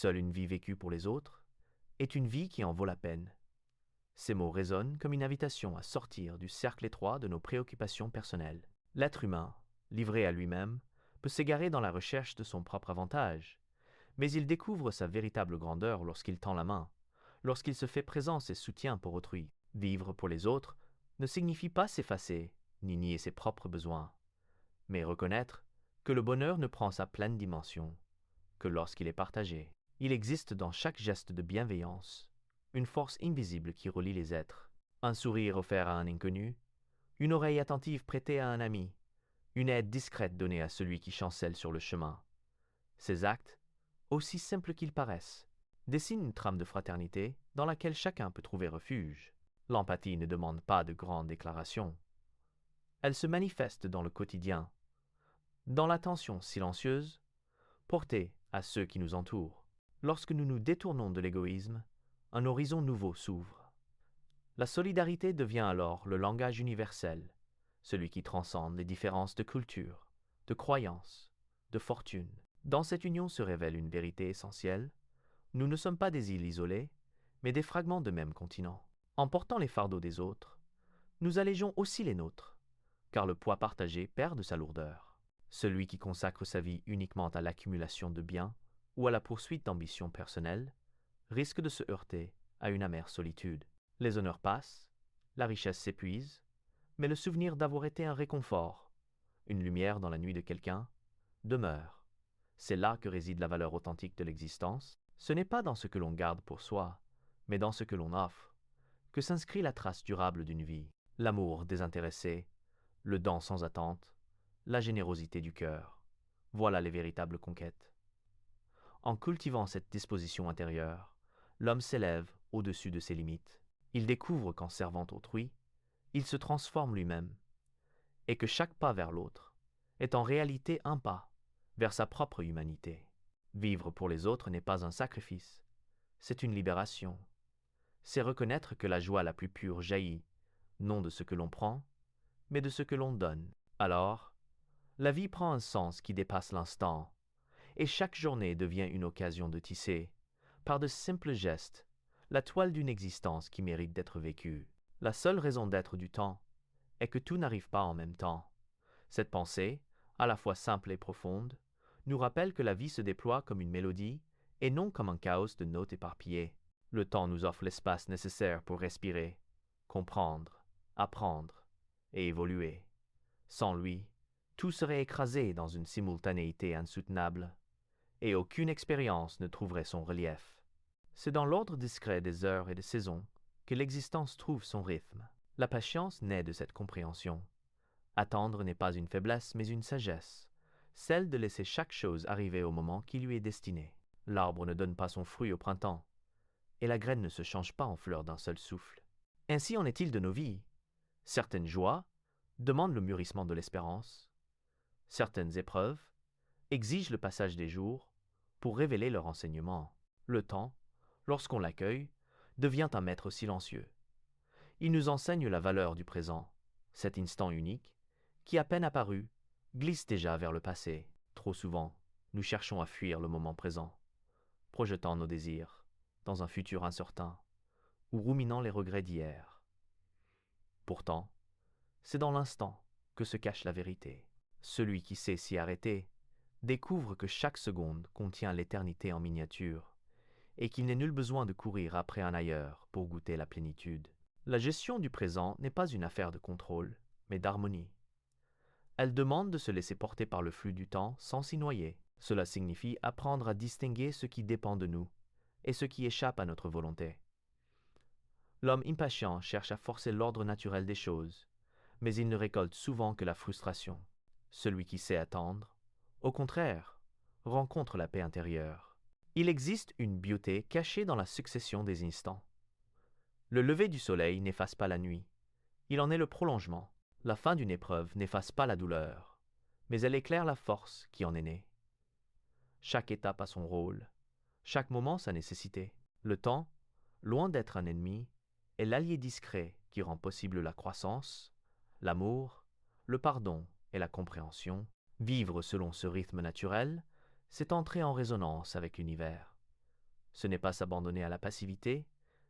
Seule une vie vécue pour les autres est une vie qui en vaut la peine. Ces mots résonnent comme une invitation à sortir du cercle étroit de nos préoccupations personnelles. L'être humain, livré à lui-même, peut s'égarer dans la recherche de son propre avantage, mais il découvre sa véritable grandeur lorsqu'il tend la main, lorsqu'il se fait présence et soutien pour autrui. Vivre pour les autres ne signifie pas s'effacer, ni nier ses propres besoins, mais reconnaître que le bonheur ne prend sa pleine dimension que lorsqu'il est partagé. Il existe dans chaque geste de bienveillance une force invisible qui relie les êtres. Un sourire offert à un inconnu, une oreille attentive prêtée à un ami, une aide discrète donnée à celui qui chancelle sur le chemin. Ces actes, aussi simples qu'ils paraissent, dessinent une trame de fraternité dans laquelle chacun peut trouver refuge. L'empathie ne demande pas de grandes déclarations. Elle se manifeste dans le quotidien, dans l'attention silencieuse portée à ceux qui nous entourent. Lorsque nous nous détournons de l'égoïsme, un horizon nouveau s'ouvre. La solidarité devient alors le langage universel, celui qui transcende les différences de culture, de croyances, de fortune. Dans cette union se révèle une vérité essentielle. Nous ne sommes pas des îles isolées, mais des fragments de même continent. En portant les fardeaux des autres, nous allégeons aussi les nôtres, car le poids partagé perd de sa lourdeur. Celui qui consacre sa vie uniquement à l'accumulation de biens ou à la poursuite d'ambitions personnelles risque de se heurter à une amère solitude. Les honneurs passent, la richesse s'épuise, mais le souvenir d'avoir été un réconfort, une lumière dans la nuit de quelqu'un, demeure. C'est là que réside la valeur authentique de l'existence. Ce n'est pas dans ce que l'on garde pour soi, mais dans ce que l'on offre, que s'inscrit la trace durable d'une vie. L'amour désintéressé, le don sans attente, la générosité du cœur. Voilà les véritables conquêtes. En cultivant cette disposition intérieure, l'homme s'élève au-dessus de ses limites. Il découvre qu'en servant autrui, il se transforme lui-même, et que chaque pas vers l'autre est en réalité un pas vers sa propre humanité. Vivre pour les autres n'est pas un sacrifice, c'est une libération. C'est reconnaître que la joie la plus pure jaillit, non de ce que l'on prend, mais de ce que l'on donne. Alors, la vie prend un sens qui dépasse l'instant, et chaque journée devient une occasion de tisser, par de simples gestes, la toile d'une existence qui mérite d'être vécue. La seule raison d'être du temps est que tout n'arrive pas en même temps. Cette pensée, à la fois simple et profonde, nous rappelle que la vie se déploie comme une mélodie et non comme un chaos de notes éparpillées. Le temps nous offre l'espace nécessaire pour respirer, comprendre, apprendre et évoluer. Sans lui, tout serait écrasé dans une simultanéité insoutenable, et aucune expérience ne trouverait son relief. C'est dans l'ordre discret des heures et des saisons que l'existence trouve son rythme. La patience naît de cette compréhension. Attendre n'est pas une faiblesse, mais une sagesse, celle de laisser chaque chose arriver au moment qui lui est destiné. L'arbre ne donne pas son fruit au printemps, et la graine ne se change pas en fleur d'un seul souffle. Ainsi en est-il de nos vies. Certaines joies demandent le mûrissement de l'espérance. Certaines épreuves exigent le passage des jours pour révéler leur enseignement. Le temps, lorsqu'on l'accueille, devient un maître silencieux. Il nous enseigne la valeur du présent, cet instant unique, qui à peine apparu, glisse déjà vers le passé. Trop souvent, nous cherchons à fuir le moment présent, projetant nos désirs dans un futur incertain ou ruminant les regrets d'hier. Pourtant, c'est dans l'instant que se cache la vérité. Celui qui sait s'y arrêter découvre que chaque seconde contient l'éternité en miniature et qu'il n'est nul besoin de courir après un ailleurs pour goûter la plénitude. La gestion du présent n'est pas une affaire de contrôle, mais d'harmonie. Elle demande de se laisser porter par le flux du temps sans s'y noyer. Cela signifie apprendre à distinguer ce qui dépend de nous et ce qui échappe à notre volonté. L'homme impatient cherche à forcer l'ordre naturel des choses, mais il ne récolte souvent que la frustration. Celui qui sait attendre, au contraire, rencontre la paix intérieure. Il existe une beauté cachée dans la succession des instants. Le lever du soleil n'efface pas la nuit, il en est le prolongement. La fin d'une épreuve n'efface pas la douleur, mais elle éclaire la force qui en est née. Chaque étape a son rôle, chaque moment sa nécessité. Le temps, loin d'être un ennemi, est l'allié discret qui rend possible la croissance, l'amour, le pardon et la compréhension. Vivre selon ce rythme naturel, c'est entrer en résonance avec l'univers. Ce n'est pas s'abandonner à la passivité,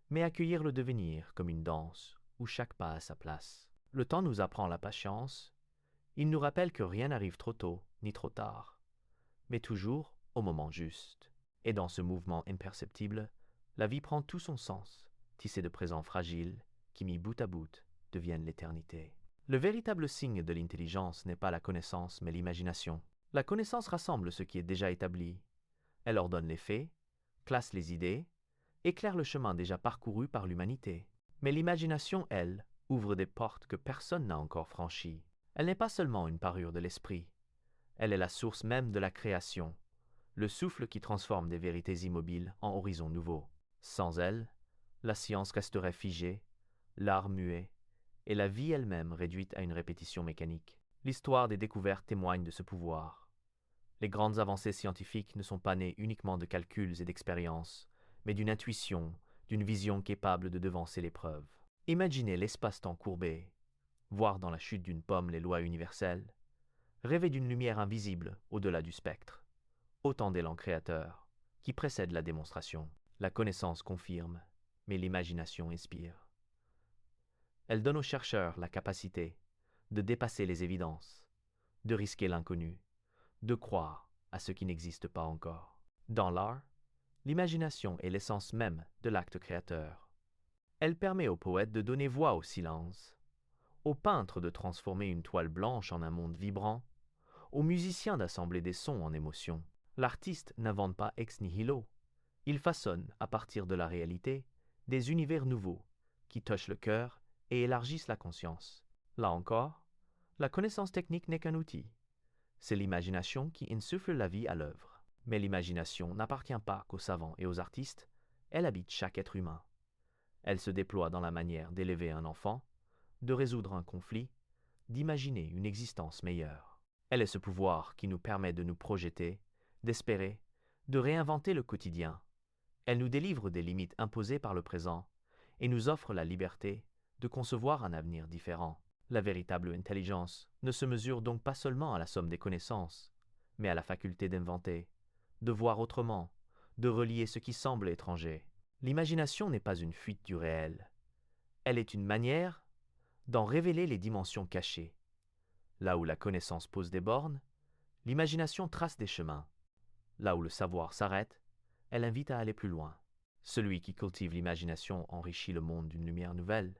mais accueillir le devenir comme une danse où chaque pas a sa place. Le temps nous apprend la patience, il nous rappelle que rien n'arrive trop tôt ni trop tard, mais toujours au moment juste. Et dans ce mouvement imperceptible, la vie prend tout son sens, tissé de présents fragiles qui, mis bout à bout, deviennent l'éternité. Le véritable signe de l'intelligence n'est pas la connaissance, mais l'imagination. La connaissance rassemble ce qui est déjà établi. Elle ordonne les faits, classe les idées, éclaire le chemin déjà parcouru par l'humanité. Mais l'imagination, elle, ouvre des portes que personne n'a encore franchies. Elle n'est pas seulement une parure de l'esprit. Elle est la source même de la création, le souffle qui transforme des vérités immobiles en horizons nouveaux. Sans elle, la science resterait figée, l'art muet, et la vie elle-même réduite à une répétition mécanique. L'histoire des découvertes témoigne de ce pouvoir. Les grandes avancées scientifiques ne sont pas nées uniquement de calculs et d'expériences, mais d'une intuition, d'une vision capable de devancer l'épreuve. Imaginez l'espace-temps courbé, voir dans la chute d'une pomme les lois universelles, rêver d'une lumière invisible au-delà du spectre. Autant d'élan créateur qui précède la démonstration. La connaissance confirme, mais l'imagination inspire. Elle donne aux chercheurs la capacité de dépasser les évidences, de risquer l'inconnu, de croire à ce qui n'existe pas encore. Dans l'art, l'imagination est l'essence même de l'acte créateur. Elle permet aux poètes de donner voix au silence, aux peintres de transformer une toile blanche en un monde vibrant, aux musiciens d'assembler des sons en émotions. L'artiste n'invente pas ex nihilo. Il façonne, à partir de la réalité, des univers nouveaux qui touchent le cœur et élargissent la conscience. Là encore, la connaissance technique n'est qu'un outil. C'est l'imagination qui insuffle la vie à l'œuvre. Mais l'imagination n'appartient pas qu'aux savants et aux artistes, elle habite chaque être humain. Elle se déploie dans la manière d'élever un enfant, de résoudre un conflit, d'imaginer une existence meilleure. Elle est ce pouvoir qui nous permet de nous projeter, d'espérer, de réinventer le quotidien. Elle nous délivre des limites imposées par le présent et nous offre la liberté de concevoir un avenir différent. La véritable intelligence ne se mesure donc pas seulement à la somme des connaissances, mais à la faculté d'inventer, de voir autrement, de relier ce qui semble étranger. L'imagination n'est pas une fuite du réel. Elle est une manière d'en révéler les dimensions cachées. Là où la connaissance pose des bornes, l'imagination trace des chemins. Là où le savoir s'arrête, elle invite à aller plus loin. Celui qui cultive l'imagination enrichit le monde d'une lumière nouvelle.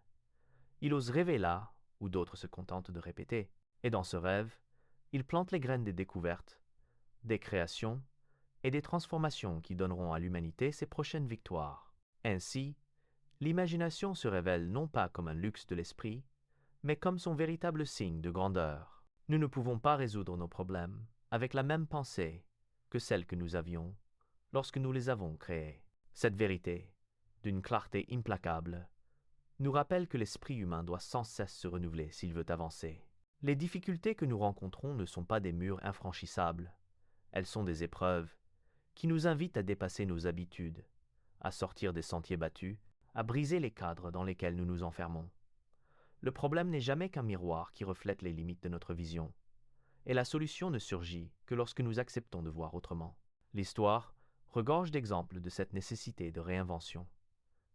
Il ose rêver là où d'autres se contentent de répéter. Et dans ce rêve, il plante les graines des découvertes, des créations et des transformations qui donneront à l'humanité ses prochaines victoires. Ainsi, l'imagination se révèle non pas comme un luxe de l'esprit, mais comme son véritable signe de grandeur. Nous ne pouvons pas résoudre nos problèmes avec la même pensée que celle que nous avions lorsque nous les avons créés. Cette vérité, d'une clarté implacable, nous rappelle que l'esprit humain doit sans cesse se renouveler s'il veut avancer. Les difficultés que nous rencontrons ne sont pas des murs infranchissables, elles sont des épreuves qui nous invitent à dépasser nos habitudes, à sortir des sentiers battus, à briser les cadres dans lesquels nous nous enfermons. Le problème n'est jamais qu'un miroir qui reflète les limites de notre vision, et la solution ne surgit que lorsque nous acceptons de voir autrement. L'histoire regorge d'exemples de cette nécessité de réinvention.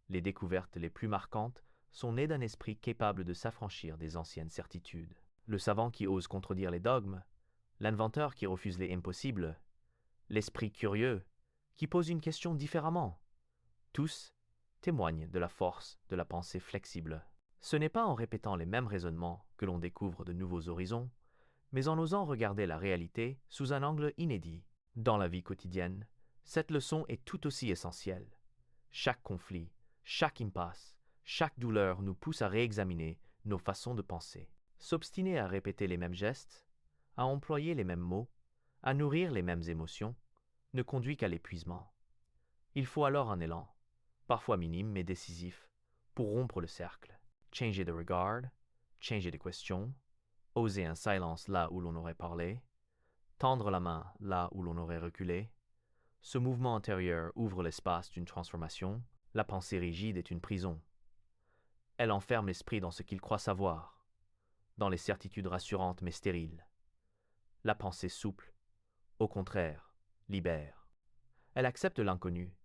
Les découvertes les plus marquantes sont nées d'un esprit capable de s'affranchir des anciennes certitudes. Le savant qui ose contredire les dogmes, l'inventeur qui refuse les impossibles, l'esprit curieux qui pose une question différemment. Tous témoignent de la force de la pensée flexible. Ce n'est pas en répétant les mêmes raisonnements que l'on découvre de nouveaux horizons, mais en osant regarder la réalité sous un angle inédit. Dans la vie quotidienne, cette leçon est tout aussi essentielle. Chaque conflit, chaque impasse, chaque douleur nous pousse à réexaminer nos façons de penser. S'obstiner à répéter les mêmes gestes, à employer les mêmes mots, à nourrir les mêmes émotions, ne conduit qu'à l'épuisement. Il faut alors un élan, parfois minime mais décisif, pour rompre le cercle. Changer de regard, changer de question, oser un silence là où l'on aurait parlé, tendre la main là où l'on aurait reculé. Ce mouvement intérieur ouvre l'espace d'une transformation. La pensée rigide est une prison. Elle enferme l'esprit dans ce qu'il croit savoir, dans les certitudes rassurantes mais stériles. La pensée souple, au contraire, libère. Elle accepte l'inconnu.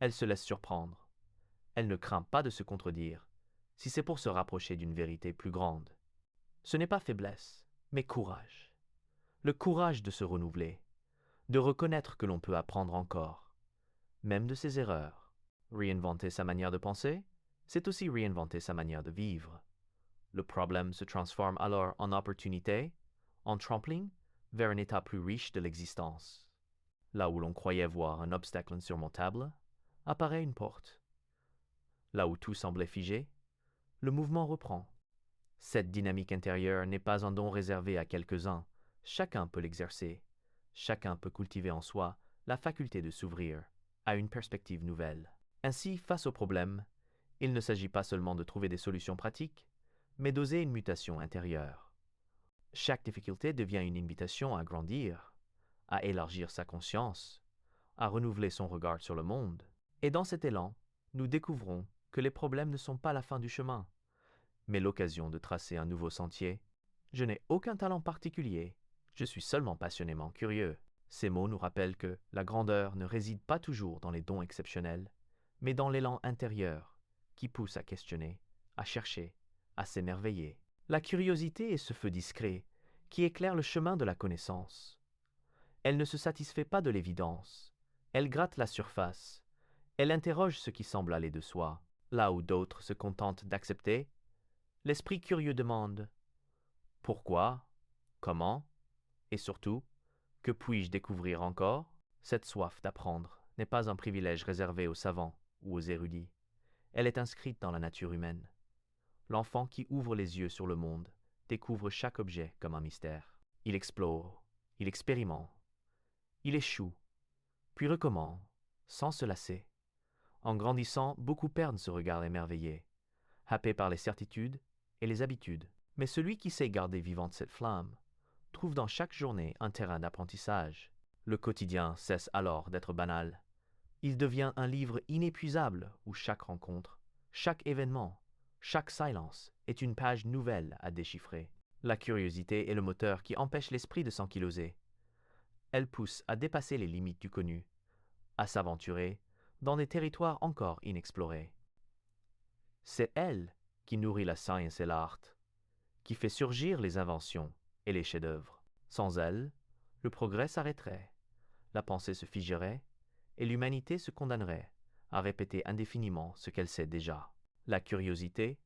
Elle se laisse surprendre. Elle ne craint pas de se contredire, si c'est pour se rapprocher d'une vérité plus grande. Ce n'est pas faiblesse, mais courage. Le courage de se renouveler, de reconnaître que l'on peut apprendre encore, même de ses erreurs. Réinventer sa manière de penser, c'est aussi réinventer sa manière de vivre. Le problème se transforme alors en opportunité, en tremplin vers un état plus riche de l'existence. Là où l'on croyait voir un obstacle insurmontable, apparaît une porte. Là où tout semblait figé, le mouvement reprend. Cette dynamique intérieure n'est pas un don réservé à quelques-uns. Chacun peut l'exercer. Chacun peut cultiver en soi la faculté de s'ouvrir à une perspective nouvelle. Ainsi, face au problème, il ne s'agit pas seulement de trouver des solutions pratiques, mais d'oser une mutation intérieure. Chaque difficulté devient une invitation à grandir, à élargir sa conscience, à renouveler son regard sur le monde. Et dans cet élan, nous découvrons que les problèmes ne sont pas la fin du chemin, mais l'occasion de tracer un nouveau sentier. Je n'ai aucun talent particulier, je suis seulement passionnément curieux. Ces mots nous rappellent que la grandeur ne réside pas toujours dans les dons exceptionnels, mais dans l'élan intérieur qui pousse à questionner, à chercher, à s'émerveiller. La curiosité est ce feu discret qui éclaire le chemin de la connaissance. Elle ne se satisfait pas de l'évidence, elle gratte la surface, elle interroge ce qui semble aller de soi. Là où d'autres se contentent d'accepter, l'esprit curieux demande « Pourquoi ? Comment ? Et surtout, que puis-je découvrir encore ?» Cette soif d'apprendre n'est pas un privilège réservé aux savants ou aux érudits. Elle est inscrite dans la nature humaine. L'enfant qui ouvre les yeux sur le monde découvre chaque objet comme un mystère. Il explore, il expérimente, il échoue, puis recommence, sans se lasser. En grandissant, beaucoup perdent ce regard émerveillé, happés par les certitudes et les habitudes. Mais celui qui sait garder vivante cette flamme trouve dans chaque journée un terrain d'apprentissage. Le quotidien cesse alors d'être banal. Il devient un livre inépuisable où chaque rencontre, chaque événement, chaque silence est une page nouvelle à déchiffrer. La curiosité est le moteur qui empêche l'esprit de s'ankyloser. Elle pousse à dépasser les limites du connu, à s'aventurer dans des territoires encore inexplorés. C'est elle qui nourrit la science et l'art, qui fait surgir les inventions et les chefs-d'œuvre. Sans elle, le progrès s'arrêterait, la pensée se figerait et l'humanité se condamnerait à répéter indéfiniment ce qu'elle sait déjà. La curiosité,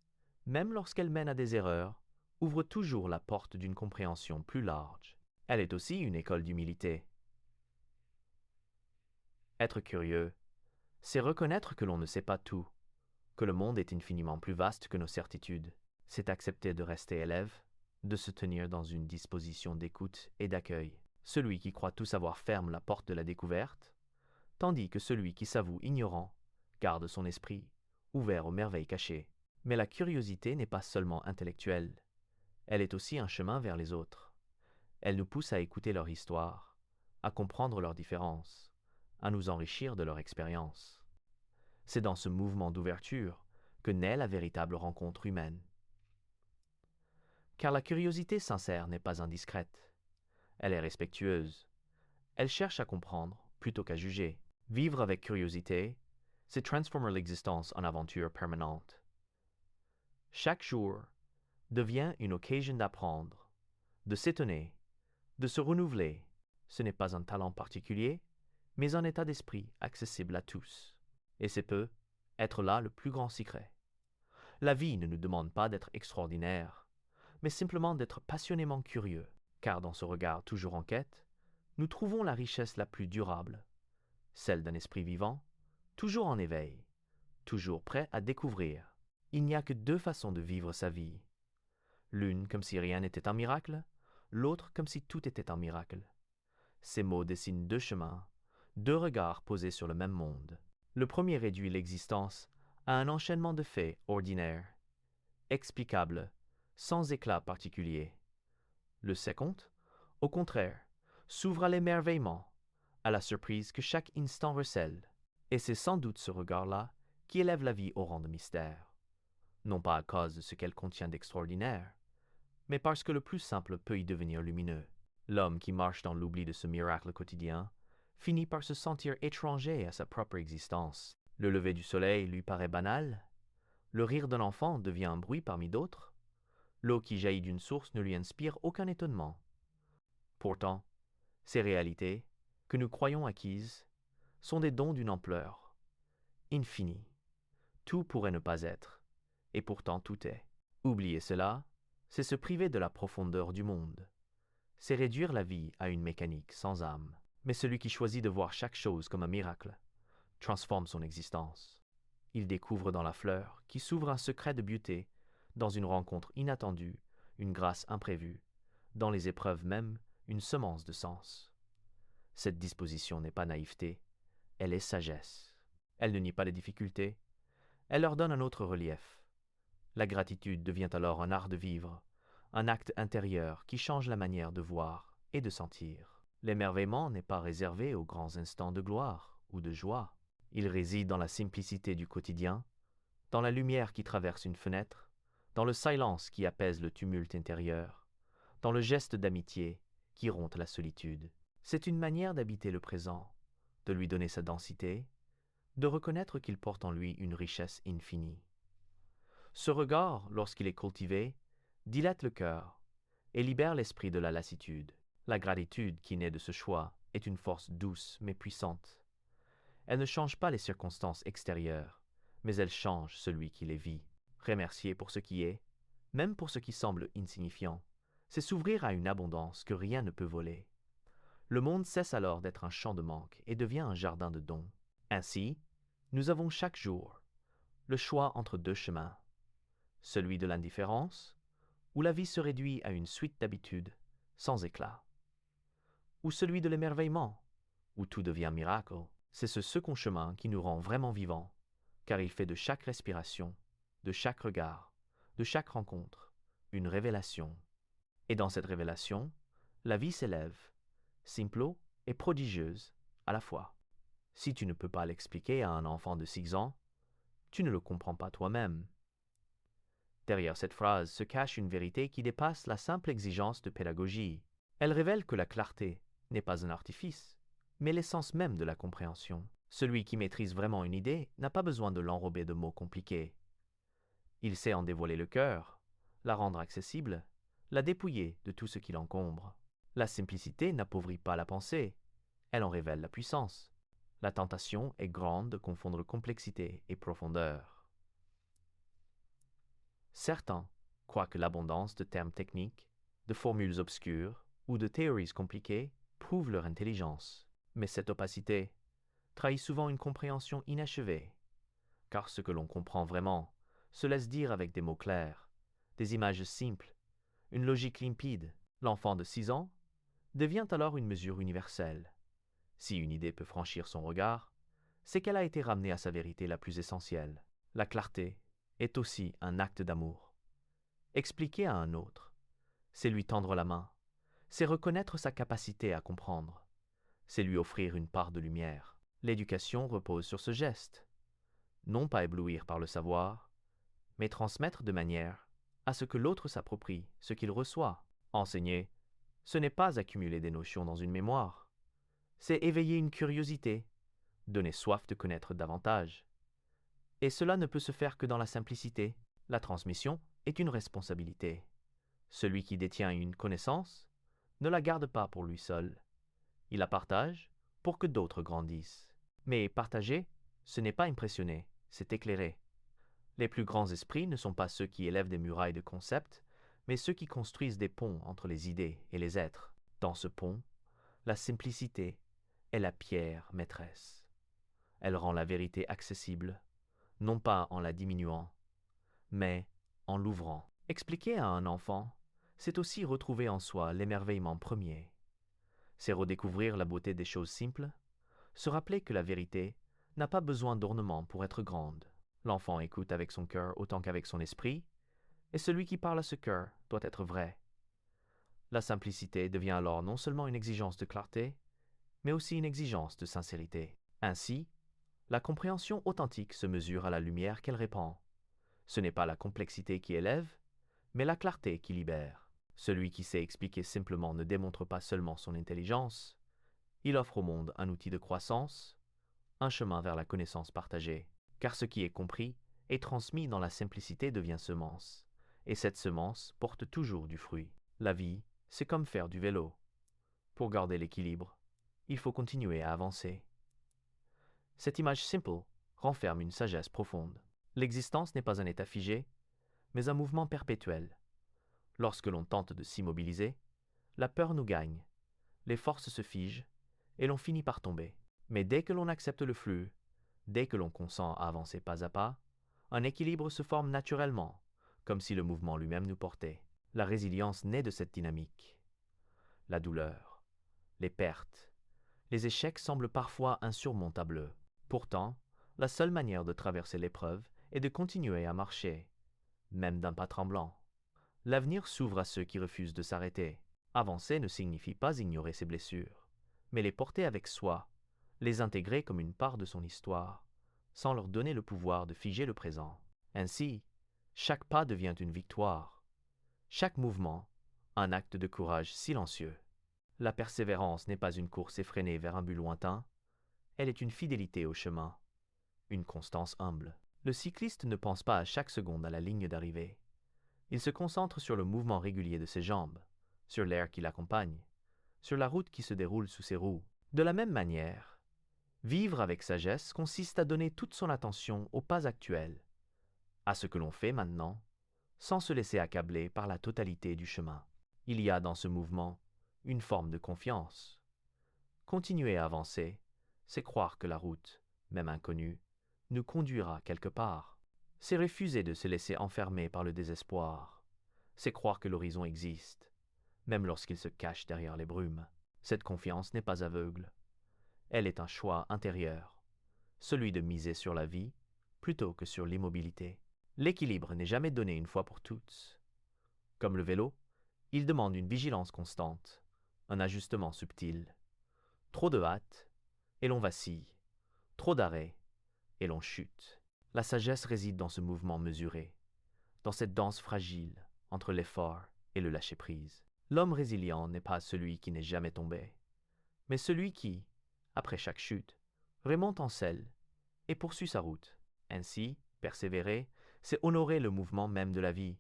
même lorsqu'elle mène à des erreurs, ouvre toujours la porte d'une compréhension plus large. Elle est aussi une école d'humilité. Être curieux, c'est reconnaître que l'on ne sait pas tout, que le monde est infiniment plus vaste que nos certitudes. C'est accepter de rester élève, de se tenir dans une disposition d'écoute et d'accueil. Celui qui croit tout savoir ferme la porte de la découverte, tandis que celui qui s'avoue ignorant garde son esprit ouvert aux merveilles cachées. Mais la curiosité n'est pas seulement intellectuelle, elle est aussi un chemin vers les autres. Elle nous pousse à écouter leur histoire, à comprendre leurs différences, à nous enrichir de leur expérience. C'est dans ce mouvement d'ouverture que naît la véritable rencontre humaine. Car la curiosité sincère n'est pas indiscrète. Elle est respectueuse. Elle cherche à comprendre plutôt qu'à juger. Vivre avec curiosité, c'est transformer l'existence en aventure permanente. Chaque jour devient une occasion d'apprendre, de s'étonner, de se renouveler. Ce n'est pas un talent particulier, mais un état d'esprit accessible à tous. Et c'est peut être là le plus grand secret. La vie ne nous demande pas d'être extraordinaire, mais simplement d'être passionnément curieux, car dans ce regard toujours en quête, nous trouvons la richesse la plus durable, celle d'un esprit vivant, toujours en éveil, toujours prêt à découvrir. Il n'y a que deux façons de vivre sa vie. L'une comme si rien n'était un miracle, l'autre comme si tout était un miracle. Ces mots dessinent deux chemins, deux regards posés sur le même monde. Le premier réduit l'existence à un enchaînement de faits ordinaires, explicables, sans éclat particulier. Le second, au contraire, s'ouvre à l'émerveillement, à la surprise que chaque instant recèle. Et c'est sans doute ce regard-là qui élève la vie au rang de mystère. Non pas à cause de ce qu'elle contient d'extraordinaire, mais parce que le plus simple peut y devenir lumineux. L'homme qui marche dans l'oubli de ce miracle quotidien finit par se sentir étranger à sa propre existence. Le lever du soleil lui paraît banal. Le rire d'un enfant devient un bruit parmi d'autres. L'eau qui jaillit d'une source ne lui inspire aucun étonnement. Pourtant, ces réalités, que nous croyons acquises, sont des dons d'une ampleur infinie. Tout pourrait ne pas être, et pourtant tout est. Oublier cela, c'est se priver de la profondeur du monde. C'est réduire la vie à une mécanique sans âme. Mais celui qui choisit de voir chaque chose comme un miracle transforme son existence. Il découvre dans la fleur qui s'ouvre un secret de beauté, dans une rencontre inattendue, une grâce imprévue, dans les épreuves même, une semence de sens. Cette disposition n'est pas naïveté, elle est sagesse. Elle ne nie pas les difficultés, elle leur donne un autre relief. La gratitude devient alors un art de vivre, un acte intérieur qui change la manière de voir et de sentir. L'émerveillement n'est pas réservé aux grands instants de gloire ou de joie. Il réside dans la simplicité du quotidien, dans la lumière qui traverse une fenêtre, dans le silence qui apaise le tumulte intérieur, dans le geste d'amitié qui rompt la solitude. C'est une manière d'habiter le présent, de lui donner sa densité, de reconnaître qu'il porte en lui une richesse infinie. Ce regard, lorsqu'il est cultivé, dilate le cœur et libère l'esprit de la lassitude. La gratitude qui naît de ce choix est une force douce mais puissante. Elle ne change pas les circonstances extérieures, mais elle change celui qui les vit. Remercier pour ce qui est, même pour ce qui semble insignifiant, c'est s'ouvrir à une abondance que rien ne peut voler. Le monde cesse alors d'être un champ de manque et devient un jardin de dons. Ainsi, nous avons chaque jour le choix entre deux chemins, celui de l'indifférence, où la vie se réduit à une suite d'habitudes sans éclat, ou celui de l'émerveillement, où tout devient miracle. C'est ce second chemin qui nous rend vraiment vivants, car il fait de chaque respiration, de chaque regard, de chaque rencontre, une révélation. Et dans cette révélation, la vie s'élève, simple et prodigieuse à la fois. Si tu ne peux pas l'expliquer à un enfant de 6 ans, tu ne le comprends pas toi-même. Derrière cette phrase se cache une vérité qui dépasse la simple exigence de pédagogie. Elle révèle que la clarté n'est pas un artifice, mais l'essence même de la compréhension. Celui qui maîtrise vraiment une idée n'a pas besoin de l'enrober de mots compliqués. Il sait en dévoiler le cœur, la rendre accessible, la dépouiller de tout ce qui l'encombre. La simplicité n'appauvrit pas la pensée, elle en révèle la puissance. La tentation est grande de confondre complexité et profondeur. Certains croient que l'abondance de termes techniques, de formules obscures ou de théories compliquées prouve leur intelligence. Mais cette opacité trahit souvent une compréhension inachevée, car ce que l'on comprend vraiment se laisse dire avec des mots clairs, des images simples, une logique limpide. L'enfant de 6 ans devient alors une mesure universelle. Si une idée peut franchir son regard, c'est qu'elle a été ramenée à sa vérité la plus essentielle. La clarté est aussi un acte d'amour. Expliquer à un autre, c'est lui tendre la main, c'est reconnaître sa capacité à comprendre, c'est lui offrir une part de lumière. L'éducation repose sur ce geste. Non pas éblouir par le savoir, mais transmettre de manière à ce que l'autre s'approprie ce qu'il reçoit. Enseigner, ce n'est pas accumuler des notions dans une mémoire, c'est éveiller une curiosité, donner soif de connaître davantage. Et cela ne peut se faire que dans la simplicité. La transmission est une responsabilité. Celui qui détient une connaissance ne la garde pas pour lui seul. Il la partage pour que d'autres grandissent. Mais partager, ce n'est pas impressionner, c'est éclairer. Les plus grands esprits ne sont pas ceux qui élèvent des murailles de concepts, mais ceux qui construisent des ponts entre les idées et les êtres. Dans ce pont, la simplicité est la pierre maîtresse. Elle rend la vérité accessible, non pas en la diminuant, mais en l'ouvrant. Expliquer à un enfant, c'est aussi retrouver en soi l'émerveillement premier. C'est redécouvrir la beauté des choses simples, se rappeler que la vérité n'a pas besoin d'ornement pour être grande. L'enfant écoute avec son cœur autant qu'avec son esprit, et celui qui parle à ce cœur doit être vrai. La simplicité devient alors non seulement une exigence de clarté, mais aussi une exigence de sincérité. Ainsi, la compréhension authentique se mesure à la lumière qu'elle répand. Ce n'est pas la complexité qui élève, mais la clarté qui libère. Celui qui sait expliquer simplement ne démontre pas seulement son intelligence, il offre au monde un outil de croissance, un chemin vers la connaissance partagée. Car ce qui est compris et transmis dans la simplicité devient semence, et cette semence porte toujours du fruit. La vie, c'est comme faire du vélo. Pour garder l'équilibre, il faut continuer à avancer. Cette image simple renferme une sagesse profonde. L'existence n'est pas un état figé, mais un mouvement perpétuel. Lorsque l'on tente de s'immobiliser, la peur nous gagne, les forces se figent, et l'on finit par tomber. Mais dès que l'on accepte le flux, dès que l'on consent à avancer pas à pas, un équilibre se forme naturellement, comme si le mouvement lui-même nous portait. La résilience naît de cette dynamique. La douleur, les pertes, les échecs semblent parfois insurmontables. Pourtant, la seule manière de traverser l'épreuve est de continuer à marcher, même d'un pas tremblant. L'avenir s'ouvre à ceux qui refusent de s'arrêter. Avancer ne signifie pas ignorer ses blessures, mais les porter avec soi, les intégrer comme une part de son histoire, sans leur donner le pouvoir de figer le présent. Ainsi, chaque pas devient une victoire, chaque mouvement, un acte de courage silencieux. La persévérance n'est pas une course effrénée vers un but lointain, elle est une fidélité au chemin, une constance humble. Le cycliste ne pense pas à chaque seconde à la ligne d'arrivée. Il se concentre sur le mouvement régulier de ses jambes, sur l'air qui l'accompagne, sur la route qui se déroule sous ses roues. De la même manière, vivre avec sagesse consiste à donner toute son attention au pas actuel, à ce que l'on fait maintenant, sans se laisser accabler par la totalité du chemin. Il y a dans ce mouvement une forme de confiance. Continuer à avancer, c'est croire que la route, même inconnue, nous conduira quelque part. C'est refuser de se laisser enfermer par le désespoir. C'est croire que l'horizon existe, même lorsqu'il se cache derrière les brumes. Cette confiance n'est pas aveugle. Elle est un choix intérieur, celui de miser sur la vie plutôt que sur l'immobilité. L'équilibre n'est jamais donné une fois pour toutes. Comme le vélo, il demande une vigilance constante, un ajustement subtil. Trop de hâte, et l'on vacille. Trop d'arrêt, et l'on chute. La sagesse réside dans ce mouvement mesuré, dans cette danse fragile entre l'effort et le lâcher-prise. L'homme résilient n'est pas celui qui n'est jamais tombé, mais celui qui, après chaque chute, remonte en selle et poursuit sa route. Ainsi, persévérer, c'est honorer le mouvement même de la vie.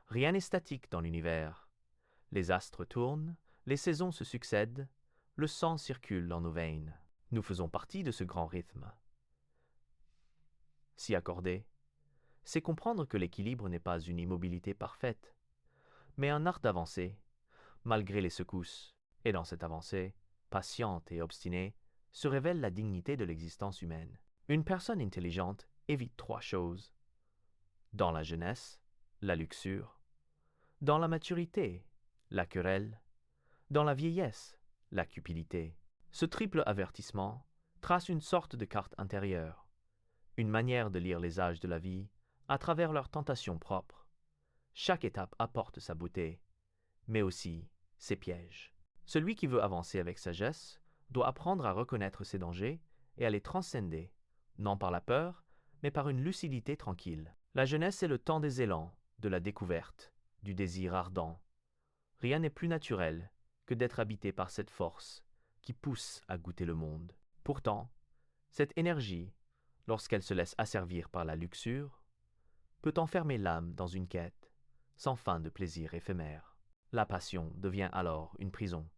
Rien n'est statique dans l'univers. Les astres tournent, les saisons se succèdent, le sang circule dans nos veines. Nous faisons partie de ce grand rythme. S'y accorder, c'est comprendre que l'équilibre n'est pas une immobilité parfaite, mais un art d'avancer, malgré les secousses. Et dans cette avancée, patiente et obstinée, se révèle la dignité de l'existence humaine. Une personne intelligente évite trois choses. Dans la jeunesse, la luxure. Dans la maturité, la querelle. Dans la vieillesse, la cupidité. Ce triple avertissement trace une sorte de carte intérieure, une manière de lire les âges de la vie à travers leurs tentations propres. Chaque étape apporte sa beauté, mais aussi ses pièges. Celui qui veut avancer avec sagesse doit apprendre à reconnaître ses dangers et à les transcender, non par la peur, mais par une lucidité tranquille. La jeunesse est le temps des élans, de la découverte, du désir ardent. Rien n'est plus naturel que d'être habité par cette force qui pousse à goûter le monde. Pourtant, cette énergie, lorsqu'elle se laisse asservir par la luxure, peut enfermer l'âme dans une quête sans fin de plaisir éphémère. La passion devient alors une prison,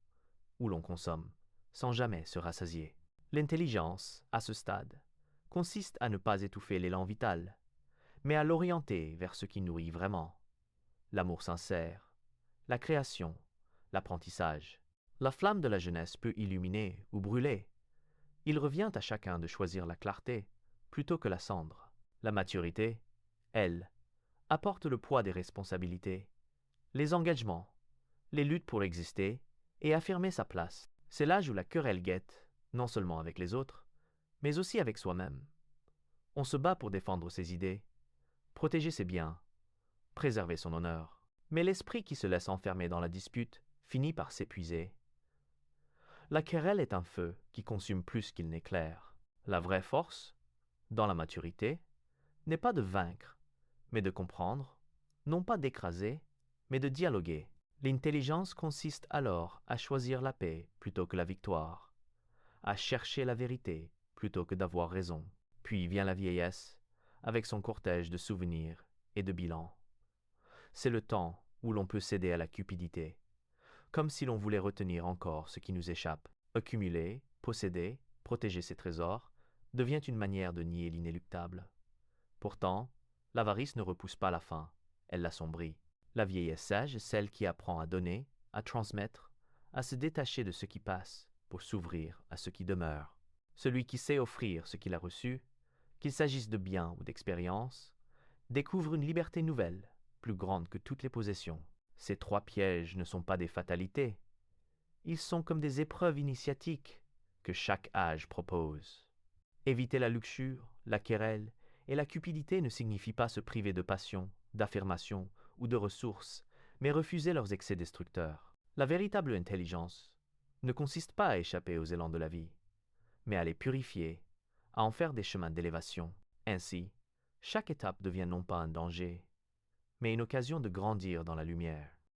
où l'on consomme, sans jamais se rassasier. L'intelligence, à ce stade, consiste à ne pas étouffer l'élan vital, mais à l'orienter vers ce qui nourrit vraiment. L'amour sincère, la création, l'apprentissage. La flamme de la jeunesse peut illuminer ou brûler. Il revient à chacun de choisir la clarté plutôt que la cendre. La maturité, elle, apporte le poids des responsabilités, les engagements, les luttes pour exister et affirmer sa place. C'est l'âge où la querelle guette, non seulement avec les autres, mais aussi avec soi-même. On se bat pour défendre ses idées, protéger ses biens, préserver son honneur. Mais l'esprit qui se laisse enfermer dans la dispute finit par s'épuiser. La querelle est un feu qui consume plus qu'il n'éclaire. La vraie force, dans la maturité, n'est pas de vaincre, mais de comprendre, non pas d'écraser, mais de dialoguer. L'intelligence consiste alors à choisir la paix plutôt que la victoire, à chercher la vérité plutôt que d'avoir raison. Puis vient la vieillesse, avec son cortège de souvenirs et de bilans. C'est le temps où l'on peut céder à la cupidité, comme si l'on voulait retenir encore ce qui nous échappe. Accumuler, posséder, protéger ses trésors devient une manière de nier l'inéluctable. Pourtant, l'avarice ne repousse pas la faim, elle l'assombrit. La vieillesse sage est celle qui apprend à donner, à transmettre, à se détacher de ce qui passe pour s'ouvrir à ce qui demeure. Celui qui sait offrir ce qu'il a reçu, qu'il s'agisse de biens ou d'expériences, découvre une liberté nouvelle, plus grande que toutes les possessions. Ces 3 pièges ne sont pas des fatalités. Ils sont comme des épreuves initiatiques que chaque âge propose. Éviter la luxure, la querelle et la cupidité ne signifie pas se priver de passion, d'affirmation ou de ressources, mais refuser leurs excès destructeurs. La véritable intelligence ne consiste pas à échapper aux élans de la vie, mais à les purifier, à en faire des chemins d'élévation. Ainsi, chaque étape devient non pas un danger, mais une occasion de grandir dans la lumière.